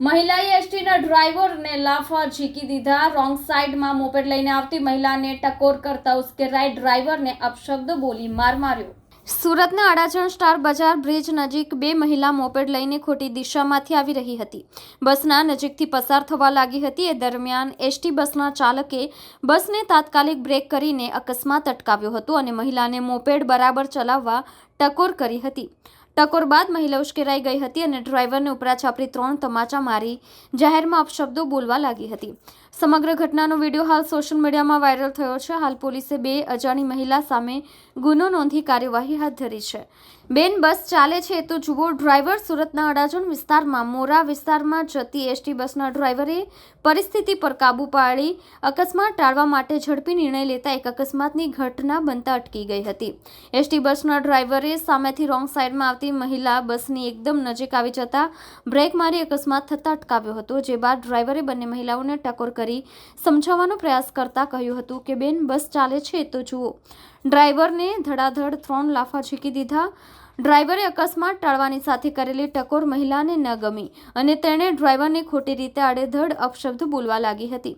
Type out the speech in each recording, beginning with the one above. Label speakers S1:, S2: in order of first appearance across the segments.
S1: મહિલાએ એસટીના ડ્રાઈવરને લાફા ઝીકી દીધા। રોંગ સાઈડમાં મોપેડ લઈને આવતી મહિલાને ટકોર કરતા ઉશ્કેરાઈ ડ્રાઈવરને અપશબ્દ બોલી માર માર્યો। સુરતના અડાજણ સ્ટાર બજાર બ્રિજ નજીક બે મહિલા મોપેડ લઈને ખોટી દિશામાંથી આવી રહી હતી। બસના નજીકથી પસાર થવા લાગી હતી। એ દરમિયાન એસટી બસના ચાલકે બસને તાત્કાલિક બ્રેક કરીને અકસ્માત અટકાવ્યો હતો અને મહિલાને મોપેડ બરાબર ચલાવવા ટકોર કરી હતી। ટકોર બાદ મહિલા ઉશ્કેરાઈ ગઈ હતી અને ડ્રાઈવરને ઉપરા છાપરી 3 તમાચા મારી જાહેરમાં અપશબ્દો બોલવા લાગી હતી। સમગ્ર ઘટનાનો વિડીયો હાલ સોશિયલ મીડિયામાં વાયરલ થયો છે। હાલ પોલીસે બે અજાણી મહિલા સામે ગુનો નોંધી કાર્યવાહી હાથ ધરી છે। બેન, બસ ચાલે છે તો જુઓ। ડ્રાઈવર સુરતના અડાજણ વિસ્તારમાં મોરા વિસ્તારમાં જતી એસટી બસના ડ્રાઈવરે પરિસ્થિતિ પર કાબુ પાડી અકસ્માત ટાળવા માટે ઝડપી નિર્ણય લેતા એક અકસ્માતની ઘટના બનતા અટકી ગઈ હતી। એસટી બસના ડ્રાઈવરે સામેથી રોંગ સાઈડમાં આવતી મહિલા બસની એકદમ નજીક આવી જતા બ્રેક મારી અકસ્માત થતા અટકાવ્યો હતો। જે બાદ ડ્રાઈવરે બંને મહિલાઓને ટકોર કરી સમજાવવાનો પ્રયાસ કરતા કહ્યું હતું કે બેન, બસ ચાલે છે તો જુઓ। ડ્રાઈવરને ધડાધડ 3 લાફા ઝીકી દીધા। ડ્રાઈવરે અકસ્માત ટાળવાની સાથે કરેલી ટકોર મહિલાને ન ગમી અને તેણે ડ્રાઈવરને ખોટી રીતે આડેધડ અપશબ્દ બોલવા લાગી હતી।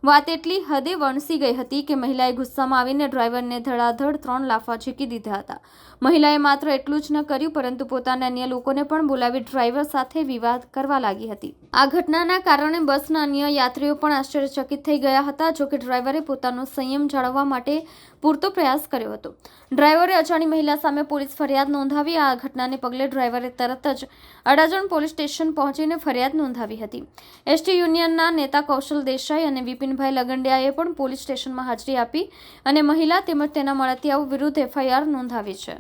S1: વાત એટલી હદે વણસી ગઈ હતી કે મહિલાએ ગુસ્સામાં આવીને ડ્રાઈવરને ધડાધડ 3 લાફા ઝીકી દીધા હતા। મહિલાએ માત્ર એટલું જ ન કર્યું પરંતુ પોતાના અન્ય લોકોને પણ બોલાવી ડ્રાઈવર સાથે વિવાદ કરવા લાગી હતી। આ ઘટનાના કારણે બસના અન્ય યાત્રીઓ પણ આશ્ચર્યચકિત થઈ ગયા હતા। જોકે ડ્રાઈવરે પોતાનો સંયમ જાળવવા માટે પૂરતો પ્રયાસ કર્યો હતો। ડ્રાઈવરે અજાણી મહિલા સામે પોલીસ ફરિયાદ નોંધાવી। આ ઘટનાને પગલે ડ્રાઈવરે તરત જ અડાજણ પોલીસ સ્ટેશન પહોંચીને ફરિયાદ નોંધાવી હતી। એસટી યુનિયનના નેતા કૌશલ દેસાઈ અને વિપિનભાઈ લગંડિયાએ પણ પોલીસ સ્ટેશનમાં હાજરી આપી અને મહિલા તેમજ તેના મળતિયાઓ વિરુદ્ધ એફઆઈઆર નોંધાવી છે।